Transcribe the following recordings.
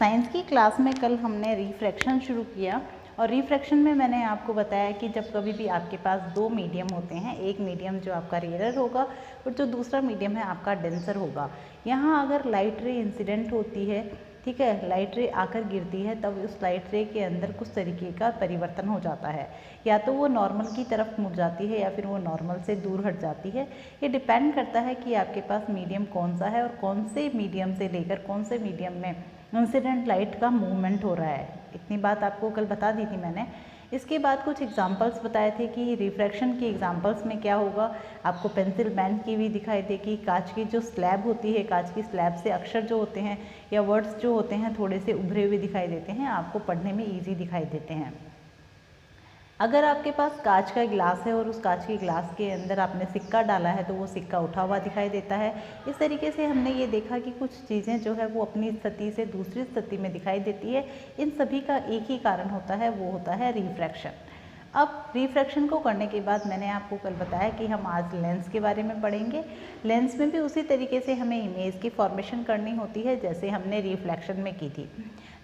Science की class में कल हमने रिफ्रैक्शन शुरू किया और रिफ्रैक्शन में मैंने आपको बताया कि जब कभी भी आपके पास दो मीडियम होते हैं, एक मीडियम जो आपका रेयर होगा और जो दूसरा मीडियम है आपका डेंसर होगा। यहाँ अगर लाइट रे इंसिडेंट होती है, ठीक है, लाइट रे आकर गिरती है, तब उस लाइट रे के अंदर कुछ तरीके का परिवर्तन हो जाता है। या तो वो नॉर्मल की तरफ मुड़ जाती है या फिर वो नॉर्मल से दूर हट जाती है। ये डिपेंड करता है कि आपके पास मीडियम कौन सा है और कौन से मीडियम से लेकर कौन से मीडियम में इंसिडेंट लाइट का मूवमेंट हो रहा है। इतनी बात आपको कल बता दी थी मैंने। इसके बाद कुछ एग्जांपल्स बताए थे कि रिफ्रैक्शन की एग्जांपल्स में क्या होगा। आपको पेंसिल बैंड की भी दिखाई देगी, कांच की जो स्लैब होती है, कांच की स्लैब से अक्षर जो होते हैं या वर्ड्स जो होते हैं थोड़े से उभरे हुए दिखाई देते हैं, आपको पढ़ने में ईजी दिखाई देते हैं। अगर आपके पास कांच का गिलास है और उस कांच के गिलास के अंदर आपने सिक्का डाला है तो वो सिक्का उठा हुआ दिखाई देता है। इस तरीके से हमने ये देखा कि कुछ चीज़ें जो है वो अपनी स्थिति से दूसरी स्थिति में दिखाई देती है। इन सभी का एक ही कारण होता है, वो होता है रिफ्रैक्शन। अब रिफ्रैक्शन को करने के बाद मैंने आपको कल बताया कि हम आज लेंस के बारे में पढ़ेंगे। लेंस में भी उसी तरीके से हमें इमेज की फॉर्मेशन करनी होती है जैसे हमने रिफ्लेक्शन में की थी।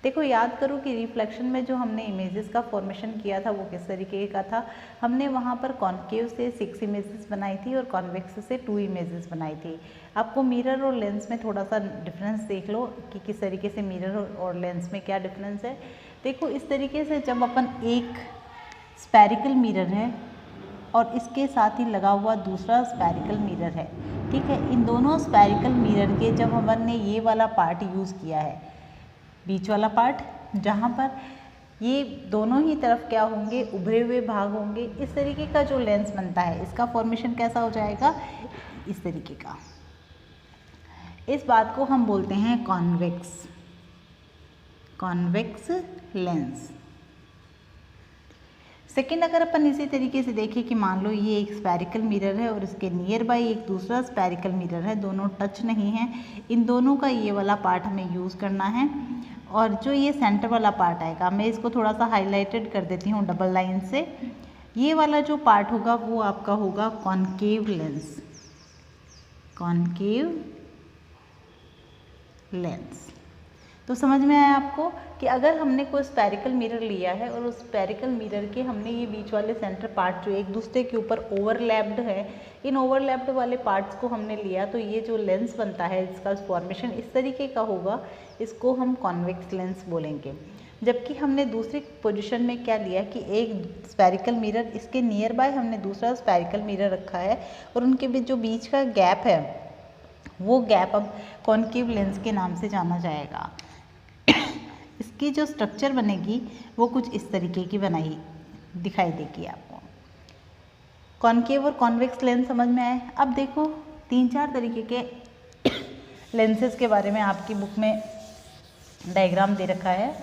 देखो, याद करो कि रिफ्लेक्शन में जो हमने इमेजेस का फॉर्मेशन किया था वो किस तरीके का था। हमने वहाँ पर कॉन्केव से 6 इमेजेस बनाई थी और कॉन्वेक्स से 2 इमेजेस बनाई थी। आपको मिरर और लेंस में थोड़ा सा डिफरेंस देख लो कि किस तरीके से मिरर और लेंस में क्या डिफरेंस है। देखो, इस तरीके से जब अपन एक स्फेरिकल मिरर है और इसके साथ ही लगा हुआ दूसरा स्फेरिकल मिरर है, ठीक है, इन दोनों स्फेरिकल मिरर के जब हमने ये वाला पार्ट यूज़ किया है, बीच वाला पार्ट जहाँ पर ये दोनों ही तरफ क्या होंगे, उभरे हुए भाग होंगे, इस तरीके का जो लेंस बनता है इसका फॉर्मेशन कैसा हो जाएगा, इस तरीके का। इस बात को हम बोलते हैं कॉन्वेक्स लेंस। सेकेंड, अगर अपन इसी तरीके से देखें कि मान लो ये एक स्फेरिकल मिरर है और इसके नियर बाय एक दूसरा स्फेरिकल मिरर है, दोनों टच नहीं है, इन दोनों का ये वाला पार्ट हमें यूज़ करना है। और जो ये सेंटर वाला पार्ट आएगा, मैं इसको थोड़ा सा हाईलाइटेड कर देती हूँ डबल लाइन से। ये वाला जो पार्ट होगा वो आपका होगा कॉन्केव लेंस। तो समझ में आया आपको कि अगर हमने कोई स्फेरिकल मिरर लिया है और उस स्फेरिकल मिरर के हमने ये बीच वाले सेंटर पार्ट जो एक दूसरे के ऊपर ओवरलैप्ड है, इन ओवरलैप्ड वाले पार्ट्स को हमने लिया, तो ये जो लेंस बनता है इसका फॉर्मेशन इस तरीके का होगा, इसको हम कॉन्वेक्स लेंस बोलेंगे। जबकि हमने दूसरी पोजीशन में क्या लिया कि एक स्फेरिकल मिरर, इसके नियर बाय हमने दूसरा स्फेरिकल मिरर रखा है और उनके बीच जो बीच का गैप है वो गैप अब कॉन्केव लेंस के नाम से जाना जाएगा। इसकी जो स्ट्रक्चर बनेगी वो कुछ इस तरीके की दिखाई देगी आपको। कॉन्केव और कॉन्वेक्स लेंस समझ में आए। अब देखो, 3-4 तरीके के लेंसेज के बारे में आपकी बुक में डायग्राम दे रखा है।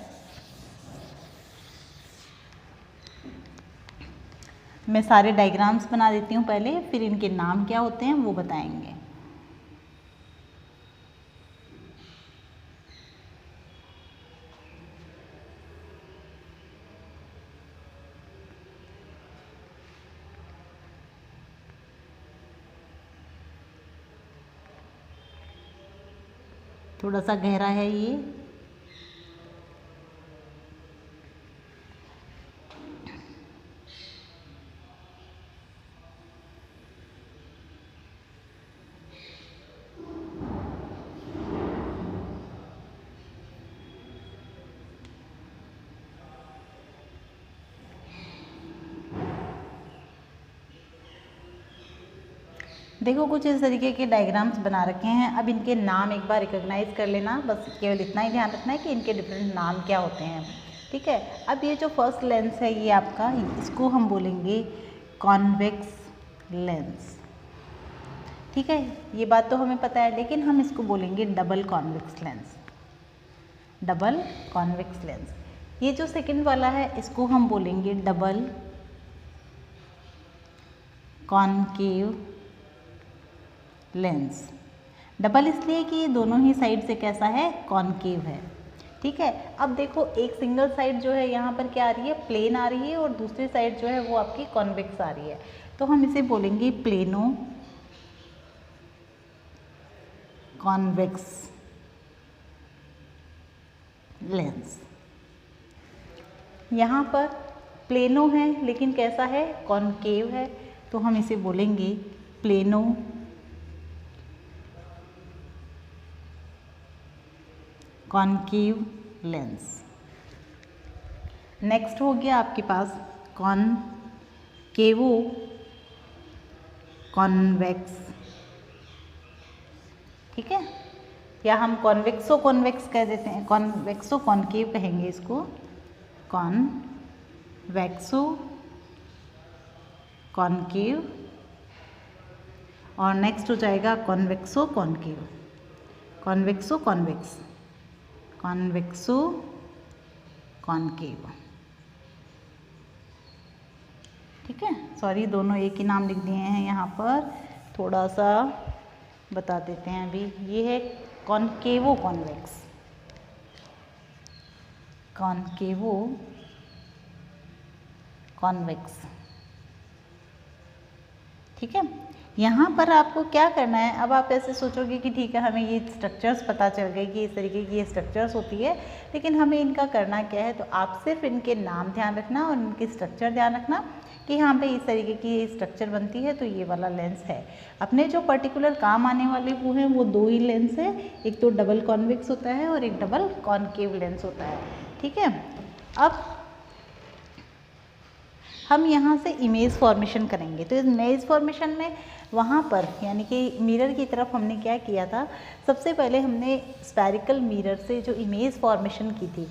मैं सारे डायग्राम्स बना देती हूँ पहले, फिर इनके नाम क्या होते हैं वो बताएंगे। थोड़ा सा गहरा है ये। देखो, कुछ इस तरीके के डायग्राम्स बना रखे हैं। अब इनके नाम एक बार रिकॉग्नाइज कर लेना, बस केवल इतना ही ध्यान रखना है कि इनके डिफरेंट नाम क्या होते हैं, ठीक है। अब ये जो फर्स्ट लेंस है ये आपका, इसको हम बोलेंगे कॉन्वेक्स लेंस, ठीक है। ये बात तो हमें पता है, लेकिन हम इसको बोलेंगे डबल कॉन्वेक्स लेंस। ये जो सेकंड वाला है इसको हम बोलेंगे डबल कॉन्केव लेंस। डबल इसलिए कि ये दोनों ही साइड से कैसा है, कॉन्केव है, ठीक है। अब देखो, एक सिंगल साइड जो है यहाँ पर क्या आ रही है, प्लेन आ रही है, और दूसरी साइड जो है वो आपकी कॉन्वेक्स आ रही है, तो हम इसे बोलेंगे प्लेनो कॉन्वेक्स लेंस। यहाँ पर प्लेनो है लेकिन कैसा है, कॉनकेव है, तो हम इसे बोलेंगे प्लेनो कॉनकेव लेंस। नेक्स्ट हो गया आपके पास कॉनकेवो कॉन्वेक्स, ठीक है, या हम कॉन्वेक्सो कॉन्वेक्स कह देते हैं, कॉन्वेक्सो कॉनकेव कहेंगे इसको, कॉन्वेक्सो कॉनकेव। और नेक्स्ट हो जाएगा कॉन्वेक्सो कॉनकेव, कॉन्वेक्सो कॉन्वेक्स, कॉन्वेक्सो कॉनकेव, ठीक है। सॉरी दोनों एक ही नाम लिख दिए हैं, यहाँ पर थोड़ा सा बता देते हैं अभी। ये है कॉनकेवो कॉन्वेक्स, कॉनकेवो कॉन्वेक्स, ठीक है। यहाँ पर आपको क्या करना है, अब आप ऐसे सोचोगे कि ठीक है हमें ये स्ट्रक्चर्स पता चल गए कि इस तरीके की ये स्ट्रक्चर्स होती है, लेकिन हमें इनका करना क्या है, तो आप सिर्फ इनके नाम ध्यान रखना और इनकी स्ट्रक्चर ध्यान रखना कि यहाँ पे इस तरीके की स्ट्रक्चर बनती है तो ये वाला लेंस है। अपने जो पर्टिकुलर काम आने वाले वो हैं वो दो ही लेंस है, एक तो डबल कॉन्वेक्स होता है और एक डबल कॉनकेव लेंस होता है, ठीक है। अब हम यहाँ से इमेज फॉर्मेशन करेंगे, तो इमेज फॉर्मेशन में वहाँ पर यानी कि मिरर की तरफ हमने क्या किया था, सबसे पहले हमने स्फेरिकल मिरर से जो इमेज फॉर्मेशन की थी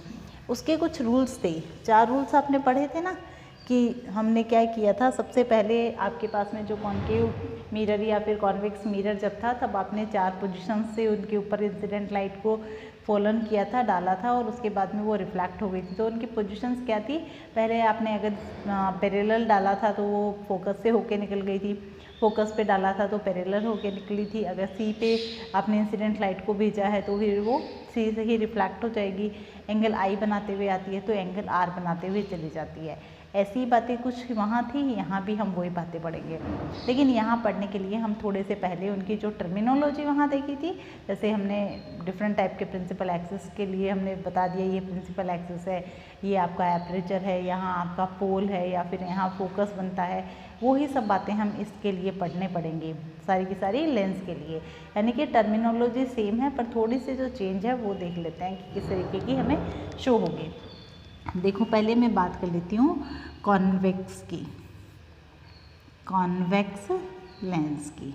उसके कुछ रूल्स थे, 4 रूल्स आपने पढ़े थे ना, कि हमने क्या किया था। सबसे पहले आपके पास में जो कॉनकेव मिरर या फिर कॉन्वेक्स मिरर जब था तब आपने 4 पोजीशन से उनके ऊपर इंसिडेंट लाइट को फॉलन किया था, डाला था और उसके बाद में वो रिफ्लेक्ट हो गई थी। तो उनकी पोजीशंस क्या थी, पहले आपने अगर पैरेलल डाला था तो वो फोकस से होके निकल गई थी, फोकस पे डाला था तो पैरेलल होके निकली थी, अगर सी पे आपने इंसिडेंट लाइट को भेजा है तो फिर वो सी से ही रिफ्लेक्ट हो जाएगी, एंगल आई बनाते हुए आती है तो एंगल आर बनाते हुए चली जाती है। ऐसी बातें कुछ वहाँ थी, यहाँ भी हम वही बातें पढ़ेंगे, लेकिन यहाँ पढ़ने के लिए हम थोड़े से पहले उनकी जो टर्मिनोलॉजी वहाँ देखी थी, जैसे हमने डिफरेंट टाइप के प्रिंसिपल एक्सिस के लिए हमने बता दिया ये प्रिंसिपल एक्सिस है, ये आपका एपरेचर है, यहाँ आपका पोल है या फिर यहाँ फोकस बनता है, वही सब बातें हम इसके लिए पढ़ने पड़ेंगे, सारी की सारी लेंस के लिए। यानी कि टर्मिनोलॉजी सेम है पर थोड़ी सी जो चेंज है वो देख लेते हैं कि किस तरीके की हमें शो होगी। देखो पहले मैं बात कर लेती हूँ कॉन्वेक्स की, कॉन्वेक्स लेंस की।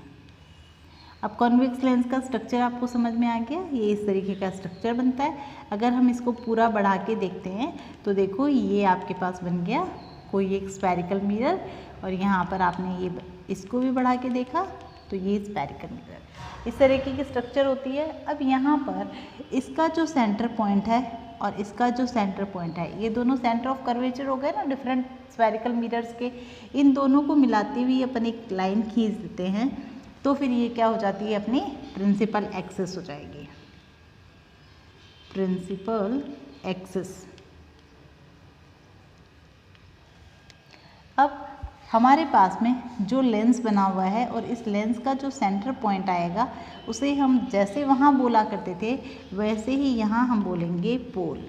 अब कॉन्वेक्स लेंस का स्ट्रक्चर आपको समझ में आ गया, ये इस तरीके का स्ट्रक्चर बनता है। अगर हम इसको पूरा बढ़ा के देखते हैं तो देखो ये आपके पास बन गया कोई एक स्फेरिकल मिरर, और यहाँ पर आपने ये इसको भी बढ़ा के देखा तो ये स्फेरिकल मिरर, इस तरीके की स्ट्रक्चर होती है। अब यहाँ पर इसका जो सेंटर पॉइंट है और इसका जो सेंटर पॉइंट है, ये दोनों सेंटर ऑफ कर्वेचर हो गए ना डिफरेंट स्फेरिकल मिरर्स के, इन दोनों को मिलाते हुए अपन एक लाइन खींच देते हैं तो फिर ये क्या हो जाती है, अपनी प्रिंसिपल एक्सिस हो जाएगी, प्रिंसिपल एक्सिस। अब हमारे पास में जो लेंस बना हुआ है और इस लेंस का जो सेंटर पॉइंट आएगा उसे हम जैसे वहाँ बोला करते थे वैसे ही यहाँ हम बोलेंगे पोल।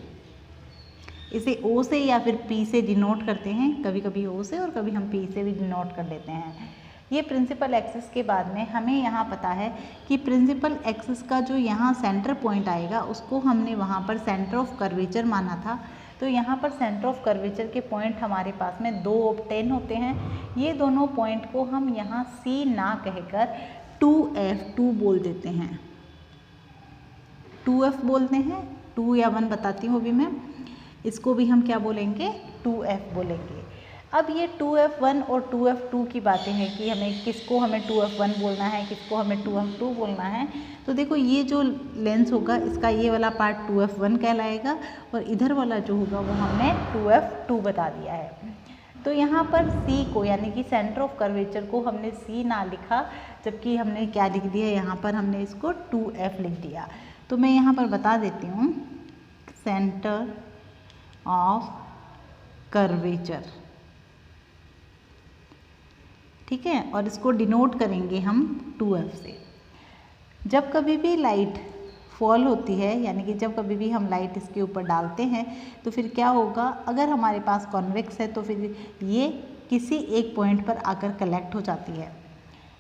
इसे ओ से या फिर पी से डिनोट करते हैं, कभी कभी ओ से और कभी हम पी से भी डिनोट कर लेते हैं। ये प्रिंसिपल एक्सिस के बाद में हमें यहाँ पता है कि प्रिंसिपल एक्सिस का जो यहाँ सेंटर पॉइंट आएगा उसको हमने वहाँ पर सेंटर ऑफ कर्वेचर माना था, तो यहाँ पर सेंटर ऑफ कर्वेचर के पॉइंट हमारे पास में 2 ऑब्टेन होते हैं। ये दोनों पॉइंट को हम यहाँ C ना कहकर 2F2 बोल देते हैं, 2F बोलते हैं, 2 या 1 बताती हूँ अभी मैं, इसको भी हम क्या बोलेंगे, 2F बोलेंगे। अब ये 2F1 और 2F2 की बातें हैं कि हमें किसको हमें 2F1 बोलना है, किसको हमें 2F2 बोलना है। तो देखो ये जो लेंस होगा इसका ये वाला पार्ट 2F1 कहलाएगा और इधर वाला जो होगा वो हमने 2F2 बता दिया है। तो यहाँ पर C को यानी कि सेंटर ऑफ कर्वेचर को हमने C ना लिखा, जबकि हमने क्या लिख दिया, यहाँ पर हमने इसको 2F लिख दिया। तो मैं यहाँ पर बता देती हूँ सेंटर ऑफ कर्वेचर, ठीक है, और इसको डिनोट करेंगे हम 2F से। जब कभी भी लाइट फॉल होती है, यानी कि जब कभी भी हम लाइट इसके ऊपर डालते हैं तो फिर क्या होगा, अगर हमारे पास कॉन्वेक्स है तो फिर ये किसी एक पॉइंट पर आकर कलेक्ट हो जाती है।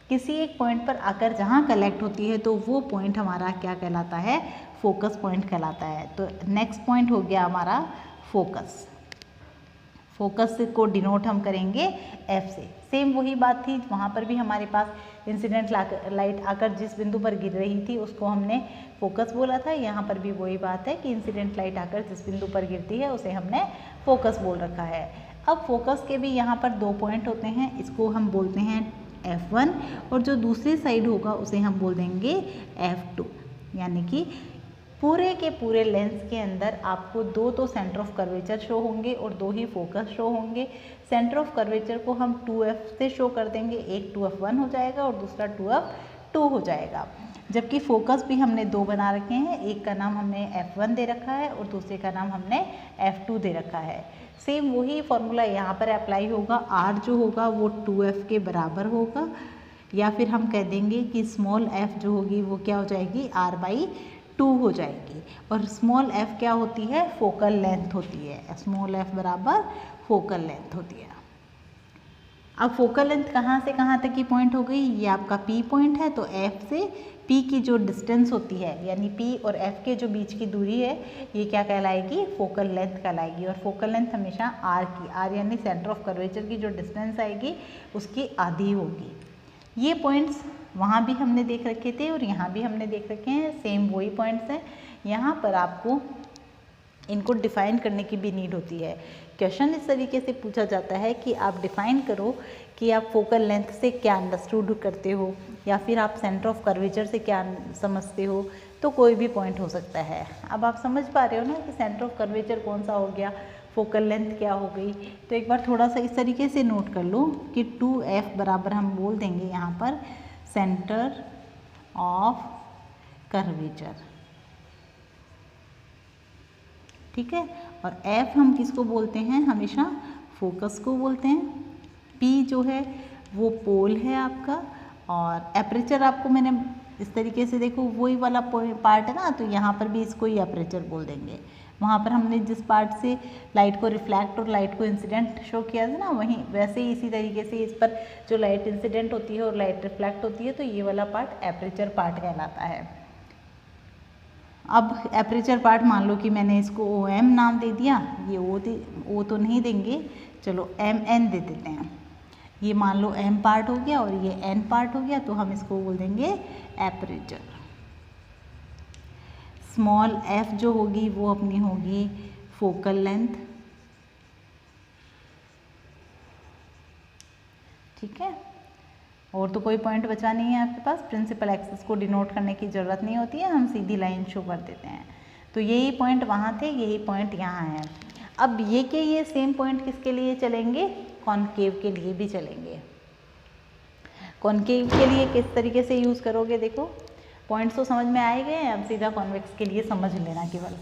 किसी एक पॉइंट पर आकर जहाँ कलेक्ट होती है तो वो पॉइंट हमारा क्या कहलाता है, फोकस पॉइंट कहलाता है। तो नेक्स्ट पॉइंट हो गया हमारा फोकस। फोकस को डिनोट हम करेंगे F से। सेम वही बात थी, वहाँ पर भी हमारे पास इंसिडेंट लाइट आकर जिस बिंदु पर गिर रही थी उसको हमने फोकस बोला था। यहाँ पर भी वही बात है कि इंसिडेंट लाइट आकर जिस बिंदु पर गिरती है उसे हमने फोकस बोल रखा है। अब फोकस के भी यहाँ पर 2 पॉइंट होते हैं, इसको हम बोलते हैं F1 और जो दूसरी साइड होगा उसे हम बोल देंगे F2। यानी कि पूरे के पूरे लेंस के अंदर आपको 2 तो सेंटर ऑफ कर्वेचर शो होंगे और 2 ही फोकस शो होंगे। सेंटर ऑफ कर्वेचर को हम 2F से शो कर देंगे, एक 2F1 हो जाएगा और दूसरा 2F2 हो जाएगा। जबकि फोकस भी हमने 2 बना रखे हैं, एक का नाम हमने F1 दे रखा है और दूसरे का नाम हमने F2 दे रखा है। सेम वही फॉर्मूला यहाँ पर अप्लाई होगा, R जो होगा वो 2F के बराबर होगा, या फिर हम कह देंगे कि स्मॉल f जो होगी वो क्या हो जाएगी, R/2 हो जाएगी। और स्मॉल f क्या होती है, फोकल लेंथ होती है। स्मॉल f बराबर फोकल लेंथ होती है। अब फोकल लेंथ कहाँ से कहाँ तक की पॉइंट हो गई, ये आपका P पॉइंट है, तो F से P की जो डिस्टेंस होती है, यानी P और F के जो बीच की दूरी है, ये क्या कहलाएगी, फोकल लेंथ कहलाएगी। और फोकल लेंथ हमेशा R की, R यानी सेंटर ऑफ कर्वेचर की जो डिस्टेंस आएगी उसकी आधी होगी। ये पॉइंट्स वहाँ भी हमने देख रखे थे और यहाँ भी हमने देख रखे हैं, सेम वही पॉइंट्स हैं। यहाँ पर आपको इनको डिफ़ाइन करने की भी नीड होती है। क्वेश्चन इस तरीके से पूछा जाता है कि आप डिफ़ाइन करो कि आप फोकल लेंथ से क्या अंडरस्टूड करते हो, या फिर आप सेंटर ऑफ कर्वेचर से क्या समझते हो, तो कोई भी पॉइंट हो सकता है। अब आप समझ पा रहे हो ना कि सेंटर ऑफ कर्वेचर कौन सा हो गया, फोकल लेंथ क्या हो गई। तो एक बार थोड़ा सा इस तरीके से नोट कर लो कि 2F बराबर हम बोल देंगे यहाँ पर सेंटर ऑफ कर्वेचर, ठीक है। और F हम किसको बोलते हैं, हमेशा फोकस को बोलते हैं। P जो है वो पोल है आपका, और एपरेचर आपको मैंने इस तरीके से, देखो वही वाला पार्ट है ना, तो यहाँ पर भी इसको ही एपरेचर बोल देंगे। वहाँ पर हमने जिस पार्ट से लाइट को रिफ्लैक्ट और लाइट को इंसिडेंट शो किया था ना, वहीं वैसे ही इसी तरीके से इस पर जो लाइट इंसिडेंट होती है और लाइट रिफ्लैक्ट होती है, तो ये वाला पार्ट एपरेचर पार्ट कहलाता है। अब एपरेचर पार्ट मान लो कि मैंने इसको OM नाम दे दिया, ये O तो नहीं देंगे, चलो MN दे देते हैं। ये मान लो M पार्ट हो गया और ये N पार्ट हो गया, तो हम इसको बोल देंगे एपरेचर। स्मॉल f जो होगी वो अपनी होगी फोकल लेंथ, ठीक है। और तो कोई पॉइंट बचा नहीं है आपके पास, प्रिंसिपल एक्सिस को डिनोट करने की ज़रूरत नहीं होती है, हम सीधी लाइन शो कर देते हैं। तो यही पॉइंट वहाँ थे, यही पॉइंट यहाँ है। अब ये सेम पॉइंट किसके लिए चलेंगे, कॉनकेव के लिए भी चलेंगे। कॉनकेव के लिए किस तरीके से यूज़ करोगे, देखो पॉइंट्स तो समझ में आए गए, अब सीधा कॉन्वेक्स के लिए समझ लेना केवल।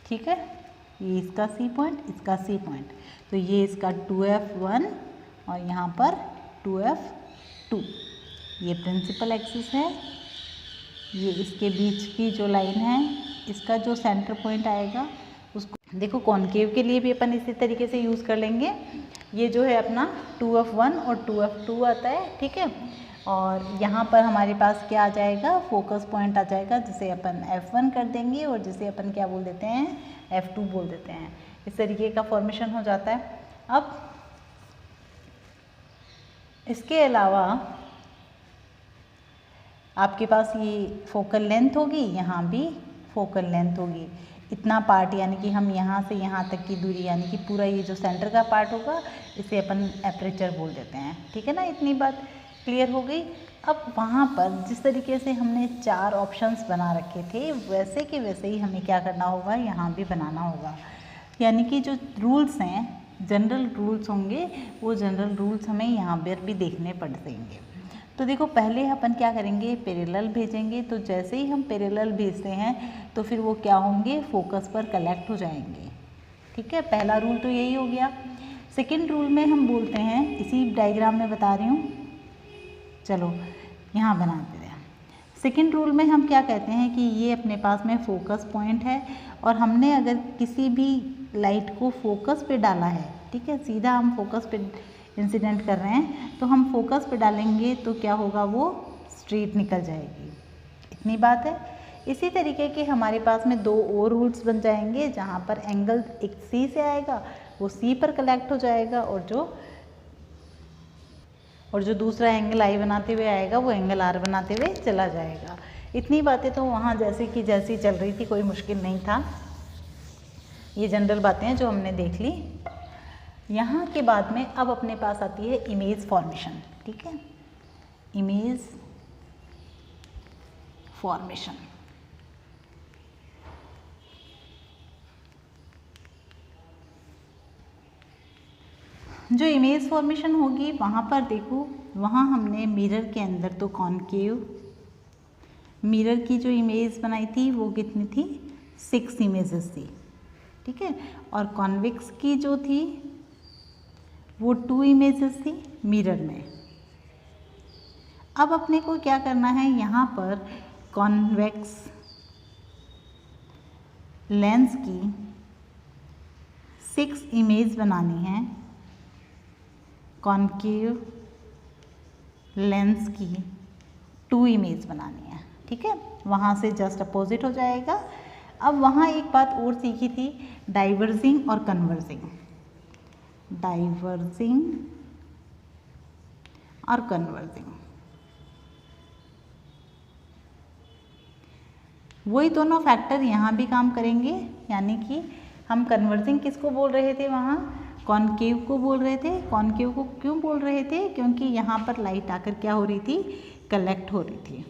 ठीक है, ये इसका C पॉइंट, इसका C पॉइंट, तो ये इसका 2F1 और यहाँ पर 2F2, ये प्रिंसिपल एक्सिस है। ये इसके बीच की जो लाइन है, इसका जो सेंटर पॉइंट आएगा उसको देखो, कॉनकेव के लिए भी अपन इसी तरीके से यूज़ कर लेंगे। ये जो है अपना 2F1 और 2F2 आता है, ठीक है। और यहाँ पर हमारे पास क्या आ जाएगा, फोकस पॉइंट आ जाएगा, जिसे अपन F1 कर देंगे और जिसे अपन क्या बोल देते हैं, F2 बोल देते हैं। इस तरीके का फॉर्मेशन हो जाता है। अब इसके अलावा आपके पास ये फोकल लेंथ होगी, यहाँ भी फोकल लेंथ होगी, इतना पार्ट, यानी कि हम यहाँ से यहाँ तक की दूरी, यानी कि पूरा ये जो सेंटर का पार्ट होगा इसे अपन एपरेचर बोल देते हैं, ठीक है ना। इतनी बात क्लियर हो गई। अब वहाँ पर जिस तरीके से हमने 4 ऑप्शंस बना रखे थे, वैसे के वैसे ही हमें क्या करना होगा, यहाँ भी बनाना होगा। यानी कि जो रूल्स हैं, जनरल रूल्स होंगे, वो जनरल रूल्स हमें यहाँ पर भी देखने पड़ जाएंगे। तो देखो पहले अपन क्या करेंगे, पैरेलल भेजेंगे। तो जैसे ही हम पैरेलल भेजते हैं तो फिर वो क्या होंगे, फोकस पर कलेक्ट हो जाएंगे। ठीक है, पहला रूल तो यही हो गया। सेकंड रूल में हम बोलते हैं, इसी डायग्राम में बता रही हूँ, चलो यहाँ बनाते हैं। सेकंड रूल में हम क्या कहते हैं कि ये अपने पास में फोकस पॉइंट है और हमने अगर किसी भी लाइट को फोकस पे डाला है, ठीक है, सीधा हम फोकस पे इंसिडेंट कर रहे हैं, तो हम फोकस पे डालेंगे तो क्या होगा, वो स्ट्रेट निकल जाएगी। इतनी बात है। इसी तरीके के हमारे पास में दो और रूल्स बन जाएंगे, जहाँ पर एंगल एक सी से आएगा, वो सी पर कलेक्ट हो जाएगा, और जो दूसरा एंगल आई बनाते हुए आएगा वो एंगल आर बनाते हुए चला जाएगा। इतनी बातें तो वहाँ जैसी चल रही थी, कोई मुश्किल नहीं था। ये जनरल बातें हैं जो हमने देख ली। यहाँ के बाद में अब अपने पास आती है इमेज फॉर्मेशन। ठीक है, इमेज फॉर्मेशन। जो इमेज फॉर्मेशन होगी वहाँ पर देखो, वहाँ हमने मिरर के अंदर तो कॉनकेव मिरर की जो इमेज बनाई थी वो कितनी थी, 6 इमेजेस थी। ठीक है, और कॉन्वेक्स की जो थी वो 2 इमेजेस थी मिरर में। अब अपने को क्या करना है, यहाँ पर कॉन्वेक्स लेंस की 6 इमेज बनानी है, कॉनकेव लेंस की 2 इमेज बनानी है। ठीक है, वहाँ से जस्ट अपोजिट हो जाएगा। अब वहाँ एक बात और सीखी थी, डाइवर्जिंग और कन्वर्जिंग। डाइवर्जिंग और कन्वर्जिंग, वही दोनों फैक्टर यहाँ भी काम करेंगे। यानी कि हम कन्वर्जिंग किसको बोल रहे थे, वहाँ कॉनकेव को बोल रहे थे। कॉनकेव को क्यों बोल रहे थे, क्योंकि यहाँ पर लाइट आकर क्या हो रही थी, कलेक्ट हो रही थी।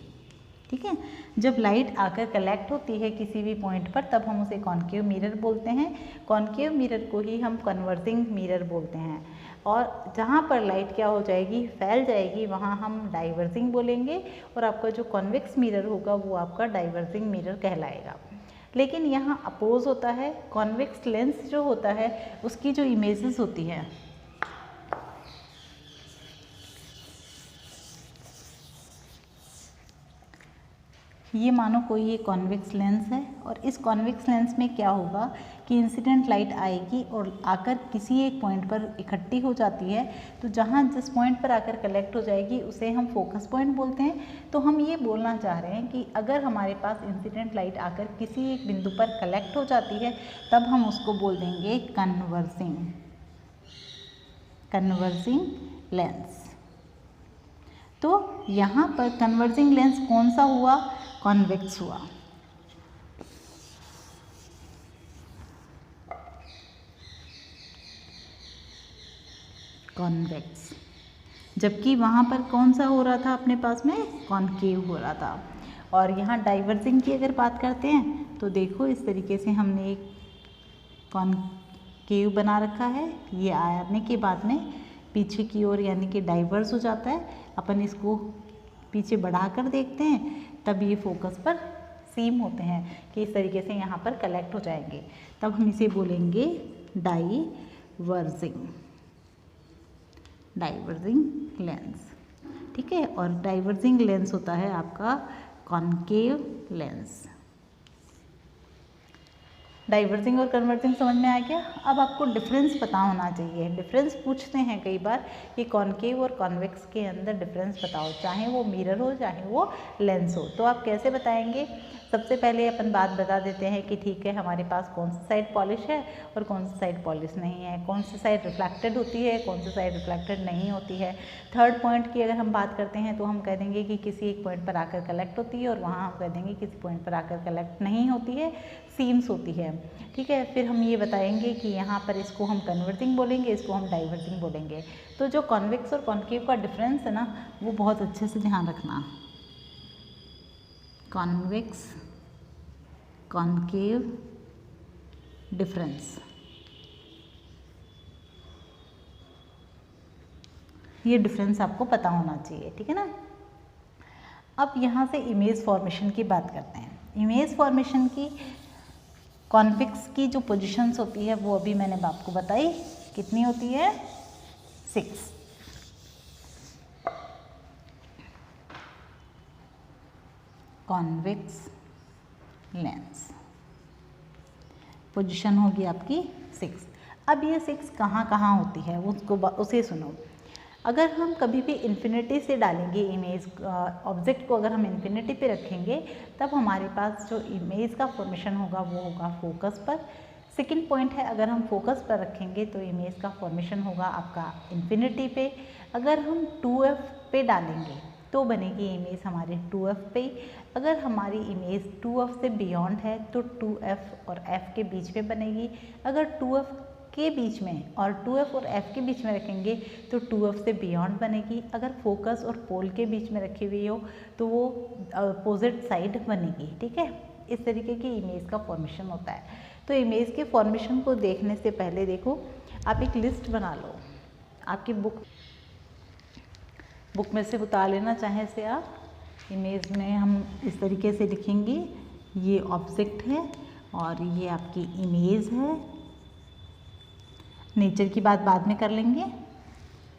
ठीक है, जब लाइट आकर कलेक्ट होती है किसी भी पॉइंट पर, तब हम उसे कॉनकेव मिरर बोलते हैं। कॉनकेव मिरर को ही हम कन्वर्जिंग मिरर बोलते हैं। और जहाँ पर लाइट क्या हो जाएगी, फैल जाएगी, वहाँ हम डाइवर्जिंग बोलेंगे, और आपका जो कॉन्वेक्स मिरर होगा वो आपका डाइवर्जिंग मिरर कहलाएगा। लेकिन यहाँ अपोज होता है, कॉन्वेक्स लेंस जो होता है उसकी जो इमेजेस होती हैं, ये मानो कोई ये कॉन्वेक्स लेंस है, और इस कॉन्वेक्स लेंस में क्या होगा कि इंसिडेंट लाइट आएगी और आकर किसी एक पॉइंट पर इकट्ठी हो जाती है। तो जहाँ जिस पॉइंट पर आकर कलेक्ट हो जाएगी उसे हम फोकस पॉइंट बोलते हैं। तो हम ये बोलना चाह रहे हैं कि अगर हमारे पास इंसिडेंट लाइट आकर किसी एक बिंदु पर कलेक्ट हो जाती है, तब हम उसको बोल देंगे कन्वर्जिंग लेंस। तो यहाँ पर कन्वर्जिंग लेंस कौन सा हुआ, कॉन्वेक्स हुआ। कॉन्वेक्स, जबकि वहाँ पर कौन सा हो रहा था अपने पास में, कॉनकेव हो रहा था। और यहाँ डाइवर्जिंग की अगर बात करते हैं तो देखो इस तरीके से हमने एक कॉनकेव बना रखा है, ये आने के बाद में पीछे की ओर यानी कि डाइवर्स हो जाता है। अपन इसको पीछे बढ़ाकर देखते हैं तब ये फोकस पर सीम होते हैं कि इस तरीके से यहाँ पर कलेक्ट हो जाएंगे, तब हम इसे बोलेंगे डाइवर्जिंग लेंस। ठीक है, और डाइवर्जिंग लेंस होता है आपका कॉनकेव लेंस। डाइवर्जिंग और कन्वर्जिंग समझ में आ गया। अब आपको डिफरेंस पता होना चाहिए। डिफरेंस पूछते हैं कई बार कि कॉनकेव और कॉन्वेक्स के अंदर डिफरेंस बताओ, चाहे वो मिरर हो चाहे वो लेंस हो। तो आप कैसे बताएंगे, सबसे पहले अपन बात बता देते हैं कि ठीक है, हमारे पास कौन सी साइड पॉलिश है और कौन सी साइड पॉलिश नहीं है, कौन सी साइड रिफ्लेक्टेड होती है, कौन सी साइड रिफ्लेक्टेड नहीं होती है। थर्ड पॉइंट की अगर हम बात करते हैं तो हम कह देंगे कि किसी एक पॉइंट पर आकर कलेक्ट होती है, और वहाँ हम कह देंगे किसी पॉइंट पर आकर कलेक्ट नहीं होती है, सीम्स होती है। ठीक है, फिर हम ये बताएंगे कि यहाँ पर इसको हम कन्वर्जिंग बोलेंगे, इसको हम डाइवर्जिंग बोलेंगे। तो जो कॉन्वेक्स और कॉनकेव का डिफरेंस है ना, वो बहुत अच्छे से ध्यान रखना। कॉन्वेक्स कॉनकेव डिफरेंस, ये डिफरेंस आपको पता होना चाहिए। ठीक है ना। अब यहाँ से इमेज फॉर्मेशन की बात करते हैं। इमेज फॉर्मेशन की कॉन्वेक्स की जो पोजीशंस होती है वो अभी मैंने आपको बताई, कितनी होती है, 6। कॉन्वेक्स लेंस पोजीशन होगी आपकी 6। अब ये 6 कहाँ कहाँ होती है उसे सुनो। अगर हम कभी भी इन्फिनिटी से डालेंगे इमेज ऑब्जेक्ट को, अगर हम इन्फिनिटी पे रखेंगे तब हमारे पास जो इमेज का फॉर्मेशन होगा वो होगा फोकस पर। सेकंड पॉइंट है, अगर हम फोकस पर रखेंगे तो इमेज का फॉर्मेशन होगा आपका इन्फिनिटी पे। अगर हम 2f पे डालेंगे तो बनेगी इमेज हमारे 2f पे। अगर हमारी इमेज 2f से बियॉन्ड है तो 2f और f के बीच में बनेगी। अगर 2f के बीच में और 2f और f के बीच में रखेंगे तो 2f से बियॉन्ड बनेगी। अगर फोकस और पोल के बीच में रखी हुई हो तो वो अपोजिट साइड बनेगी। ठीक है, इस तरीके की इमेज का फॉर्मेशन होता है। तो इमेज के फॉर्मेशन को देखने से पहले देखो, आप एक लिस्ट बना लो, आपकी बुक में से उतार लेना चाहे से आप। इमेज में हम इस तरीके से लिखेंगे, ये ऑब्जेक्ट है और ये आपकी इमेज है। नेचर की बात बाद में कर लेंगे,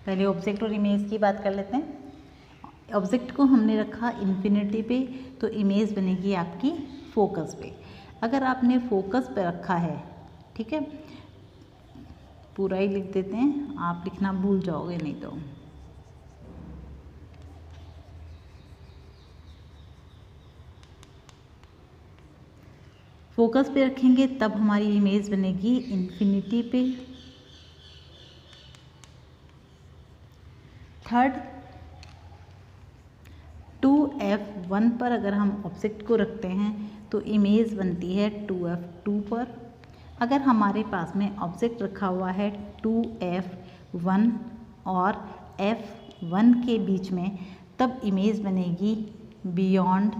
पहले ऑब्जेक्ट और इमेज की बात कर लेते हैं। ऑब्जेक्ट को हमने रखा इन्फिनिटी पे तो इमेज बनेगी आपकी फोकस पे। अगर आपने फोकस पे रखा है, ठीक है, पूरा ही लिख देते हैं, आप लिखना भूल जाओगे नहीं तो। फोकस पे रखेंगे तब हमारी इमेज बनेगी इन्फिनिटी पे। थर्ड, 2f1 पर अगर हम ऑब्जेक्ट को रखते हैं तो इमेज बनती है 2f2 पर। अगर हमारे पास में ऑब्जेक्ट रखा हुआ है 2f1 और f1 के बीच में, तब इमेज बनेगी बियॉन्ड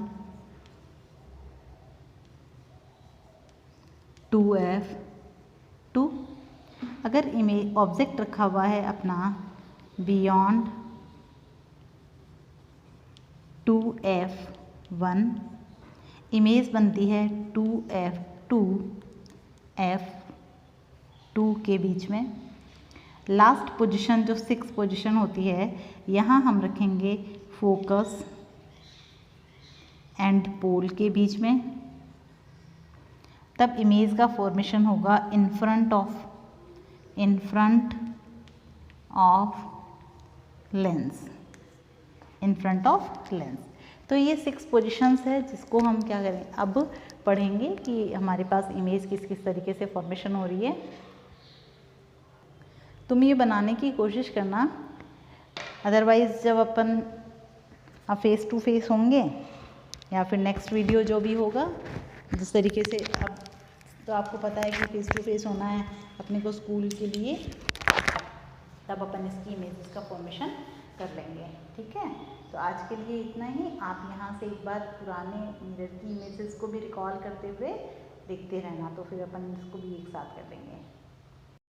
2f2। अगर इमेज ऑब्जेक्ट रखा हुआ है अपना बियॉन्ड 2f1, इमेज बनती है 2f2 f2 के बीच में। लास्ट पोजीशन जो 6 पोजीशन होती है, यहाँ हम रखेंगे फोकस एंड पोल के बीच में, तब इमेज का फॉर्मेशन होगा in front of lens, in front of lens. तो ये 6 पोजीशंस है जिसको हम क्या करें, अब पढ़ेंगे कि हमारे पास इमेज किस किस तरीके से फॉर्मेशन हो रही है। तुम ये बनाने की कोशिश करना, अदरवाइज जब अपन फेस टू फेस होंगे या फिर नेक्स्ट वीडियो जो भी होगा, जिस तरीके से अब तो आपको पता है कि फेस टू फेस होना है अपने को स्कूल के लिए, तब अपन इसकी इमेजेस का फॉर्मेशन कर लेंगे। ठीक है, तो आज के लिए इतना ही। आप यहाँ से एक बार पुराने मिरर की इमेजेस को भी रिकॉल करते हुए देखते रहना, तो फिर अपन इसको भी एक साथ कर लेंगे।